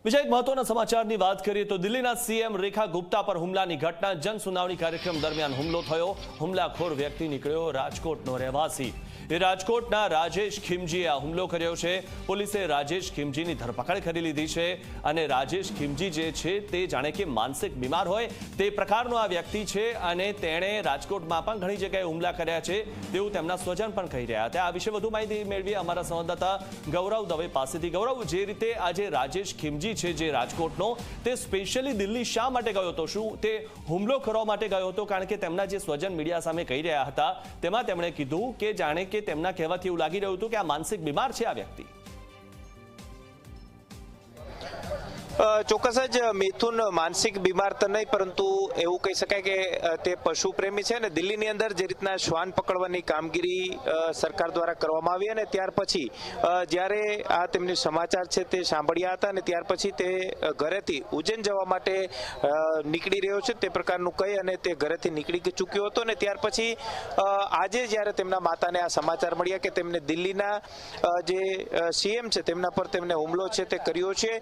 બીજા એક મહત્વના સમાચારની વાત કરીએ તો દિલ્હીના સીએમ રેખા ગુપ્તા પર હુમલાની ઘટના જન સુનાવણી કાર્યક્રમ દરમિયાન હુમલો થયો। હુમલાખોર વ્યક્તિ નીકળ્યો રાજકોટનો રહેવાસી। રાજકોટના રાજેશ ખીમજીએ આ હુમલો કર્યો છે। પોલીસે રાજેશ ખીમજીની ધરપકડ કરી લીધી છે અને રાજેશ ખીમજી જે છે તે જાણે કે માનસિક બીમાર હોય તે પ્રકારનો આ વ્યક્તિ છે અને તેણે રાજકોટમાં પણ ઘણી જગ્યાએ હુમલા કર્યા છે તેવું તેમના સ્વજન પણ કહી રહ્યા હતા। આ વિશે વધુ માહિતી મેળવીએ અમારા સંવાદદાતા ગૌરવ દવે પાસેથી। ગૌરવ, જે રીતે આજે રાજેશ ખીમજી છે જે રાજકોટનો, તે સ્પેશિયલી દિલ્હી શા માટે ગયો હતો? શું તે હુમલો કરવા માટે ગયો હતો? કારણ કે તેમના જે સ્વજન મીડિયા સામે કહી રહ્યા હતા તેમાં તેમણે કીધું કે જાણે કે તેમના કહેવાથી એવું લાગી રહ્યું હતું કે આ માનસિક બીમાર છે આ વ્યક્તિ। ચોક્કસ જ મિથુન માનસિક બીમાર તો નહીં, પરંતુ એવું કહી શકાય કે તે પશુ પ્રેમી છે ને દિલ્હીની અંદર જે રીતના શ્વાન પકડવાની કામગીરી સરકાર દ્વારા કરવામાં આવી અને ત્યાર પછી જ્યારે આ તેમની સમાચાર છે તે સાંભળ્યા હતા અને ત્યાર પછી તે ઘરેથી ઉજ્જૈન જવા માટે નીકળી રહ્યો છે તે પ્રકારનું કહી અને તે ઘરેથી નીકળી ચૂક્યો હતો અને ત્યાર પછી આજે જ્યારે તેમના માતાને આ સમાચાર મળ્યા કે તેમને દિલ્હીના જે સીએમ છે તેમના પર તેમને હુમલો છે તે કર્યો છે।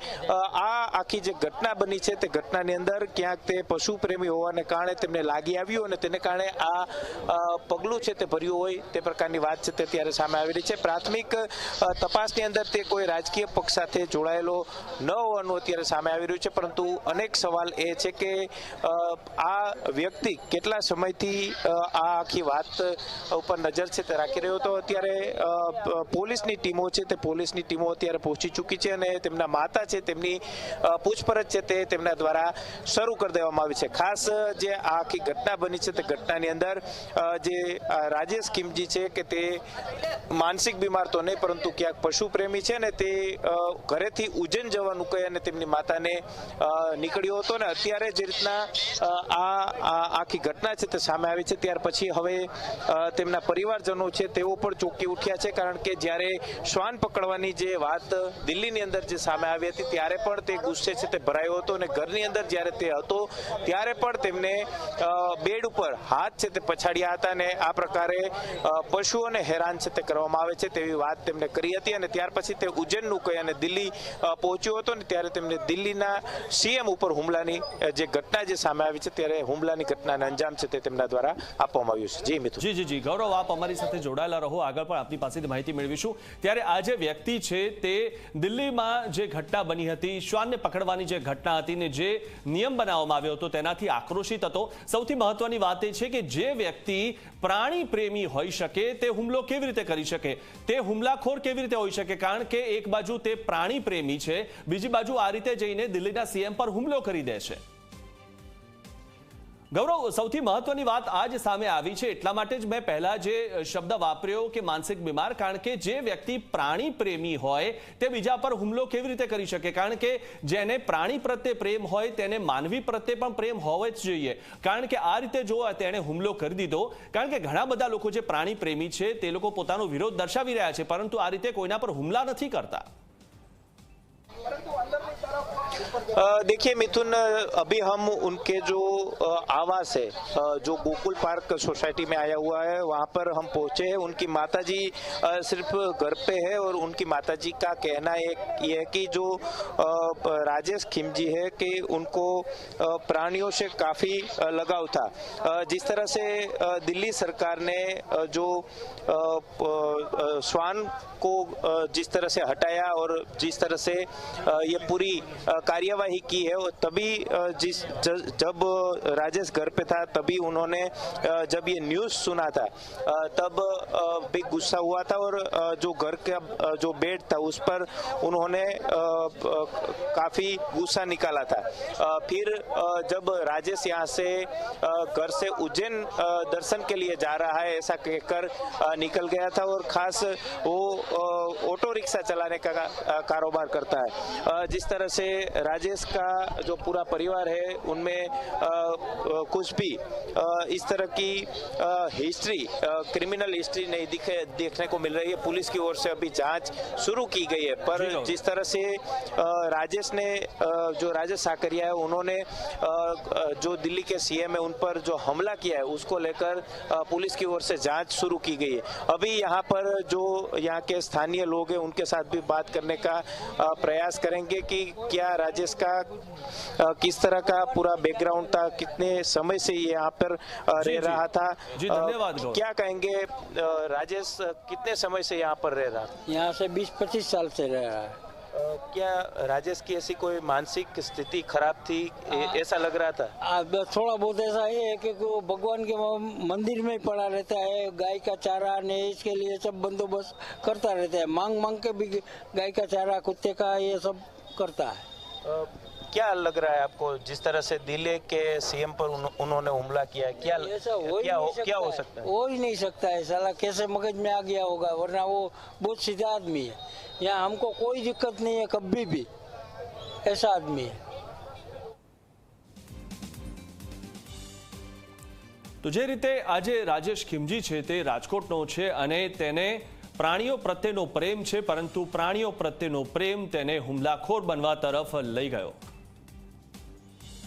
આ આખી જે ઘટના બની છે તે ઘટનાની અંદર ક્યાંક તે પશુ પ્રેમી હોવાને કારણે તેમને લાગી આવ્યું અને તેને કારણે આ પગલું છે તે ભર્યું હોય તે પ્રકારની વાત છે તે ત્યારે સામે આવી રહી છે। પ્રાથમિક તપાસની અંદર તે કોઈ રાજકીય પક્ષ સાથે જોડાયેલો ન હોવાનું અત્યારે સામે આવી રહ્યું છે, પરંતુ અનેક સવાલ એ છે કે આ વ્યક્તિ કેટલા સમયથી આ આખી વાત ઉપર નજર છે તે રાખી રહ્યો હતો। અત્યારે પોલીસની ટીમો છે તે પોલીસની ટીમો અત્યારે પહોંચી ચૂકી છે અને તેમના માતા છે તેમની પૂછપરછ છે તે તેમના દ્વારા શરૂ કરી દેવામાં આવી છે। ખાસ જે આ આખી ઘટના બની છે તે ઘટનાની અંદર જે રાજેશ ખીમજી છે કે તે માનસિક બીમાર તો નહીં પરંતુ ક્યાંક પશુ પ્રેમી છે ને તે ઘરેથી ઉજ્જૈન જવાનું કહી અને તેમની માતાને નીકળ્યો હતો ને અત્યારે જે રીતના આ આખી ઘટના છે તે સામે આવી છે ત્યાર પછી હવે તેમના પરિવારજનો છે તેઓ પણ ચોંકી ઉઠ્યા છે, કારણ કે જ્યારે શ્વાન પકડવાની જે વાત દિલ્હીની અંદર જે સામે આવી હતી ત્યારે પણ તે ગુસ્સે છે તે ભરાયો હતો અને ઘરની અંદર જ્યારે તે હતો ત્યારે પણ તેમને બેડ ઉપર હાથ છે તે પછાડ્યા હતા અને આ પ્રકારે પશુઓને હેરાન છે તે કરવામાં આવે છે તેવી વાત તેમને કરી હતી અને ત્યાર પછી તે ઉજ્જૈનનું કહી અને દિલ્હી પહોંચ્યો હતો ને ત્યારે તેમને દિલ્હીના સીએમ ઉપર હુમલાની જે ઘટના જે સામે આવી છે ત્યારે હુમલાની ઘટનાને અંજામ છે તે તેમના દ્વારા આપવામાં આવ્યું છે। જી મિત્ર। જી ગૌરવ, આપ અમારી સાથે જોડાયેલા રહો, આગળ પણ આપની પાસેથી માહિતી મેળવીશું। ત્યારે આ જે વ્યક્તિ છે તે દિલ્હીમાં જે ઘટના બની હતી, શ્વાનને પકડવાની જે ઘટના હતી ને જે નિયમ બનાવવામાં આવ્યો હતો તેનાથી આક્રોશિત હતો। સૌથી મહત્વની વાત એ છે કે જે વ્યક્તિ પ્રાણી પ્રેમી હોઈ શકે તે હુમલો કેવી રીતે કરી શકે, તે હુમલાખોર કેવી રીતે હોઈ શકે? કારણ કે એક બાજુ તે પ્રાણી પ્રેમી છે, બીજી બાજુ આ રીતે જઈને દિલ્હીના સીએમ પર હુમલો કરી દે છે। ગૌરવ, સૌથી મહત્વની વાત આજ સામે આવી છે એટલા માટે જ મેં પહેલા જે શબ્દ વાપર્યો કે માનસિક બીમાર, કારણ કે જે વ્યક્તિ પ્રાણી પ્રેમી હોય તે બીજા પર હુમલો કેવી રીતે કરી શકે? કારણ કે જેને પ્રાણી પ્રત્યે પ્રેમ હોય તેને માનવી પ્રત્યે પણ પ્રેમ હોવો જ જોઈએ, કારણ કે આ રીતે જો તેણે હુમલો કરી દીધો, કારણ કે ઘણા બધા લોકો જે પ્રાણી પ્રેમી છે તે લોકો પોતાનો વિરોધ દર્શાવી રહ્યા છે પરંતુ આ રીતે કોઈના પર હુમલા નથી करता। देखिए मिथुन, अभी हम उनके जो आवास है जो गोकुल पार्क सोसाइटी में आया हुआ है वहाँ पर हम पहुँचे हैं। उनकी माताजी सिर्फ घर पे है और उनकी माताजी का कहना ये है कि जो राजेश खीमजी है कि उनको प्राणियों से काफ़ी लगाव था। जिस तरह से दिल्ली सरकार ने जो श्वान को जिस तरह से हटाया और जिस तरह से ये पूरी कार्यवाही की है, तभी जब राजेश घर पे था तभी उन्होंने जब ये न्यूज़ सुना था तब भी गुस्सा हुआ था और जो घर का जो बेड था उस पर उन्होंने काफ़ी गुस्सा निकाला था। फिर जब राजेश यहाँ से घर से उज्जैन दर्शन के लिए जा रहा है ऐसा कहकर निकल गया था और ख़ास वो ऑटो रिक्शा चलाने का कारोबार करता है। जिस तरह से राजेश का जो पूरा परिवार है उनमें कुछ भी इस तरह की हिस्ट्री, क्रिमिनल हिस्ट्री नहीं देखने को मिल रही है। पुलिस की ओर से अभी जांच शुरू की गई है, पर जिस तरह से राजेश ने जो राजेश साकरिया है उन्होंने जो दिल्ली के सीएम है उन पर जो हमला किया है उसको लेकर पुलिस की ओर से जांच शुरू की गई है। अभी यहाँ पर जो यहाँ के स्थानीय लोग हैं उनके साथ भी बात करने का प्रयास करेंगे कि क्या राजेश का किस तरह का पूरा बैकग्राउंड था, कितने समय से ये यहाँ पर जी, रह रहा था। जी, धन्यवाद गौरव। क्या कहेंगे राजेश कितने समय से यहाँ पर रह रहा था? यहाँ से 20-25 साल से रह रहा है। क्या राजेश की ऐसी कोई मानसिक स्थिति खराब थी, ऐसा लग रहा था? अब थोड़ा बहुत ऐसा है कि वो भगवान के मंदिर में ही पड़ा रहता है, गाय का चारा ने इसके लिए सब बंदोबस्त करता रहता है, मांग मांग के भी गाय का चारा कुत्ते का ये सब करता है। क्या लग रहा है आपको, जिस तरह से दिल्ली के सीएम पर उन्होंने हमला किया, क्या ऐसा हो ही क्या नहीं क्या हो सकता सकता है? हो ही नहीं सकता है, साला कैसे मगज में आ गया होगा, वरना वो बहुत सीधा आदमी है। यहाँ हमको कोई दिक्कत नहीं है कभी भी, ऐसा आदमी है। તો જે રીતે આજે રાજેશ ખીમજી છે તે રાજકોટનો છે અને તેને પ્રાણીઓ પ્રત્યેનો પ્રેમ છે, પરંતુ પ્રાણીઓ પ્રત્યેનો પ્રેમ તેને હુમલાખોર બનવા તરફ લઈ ગયો।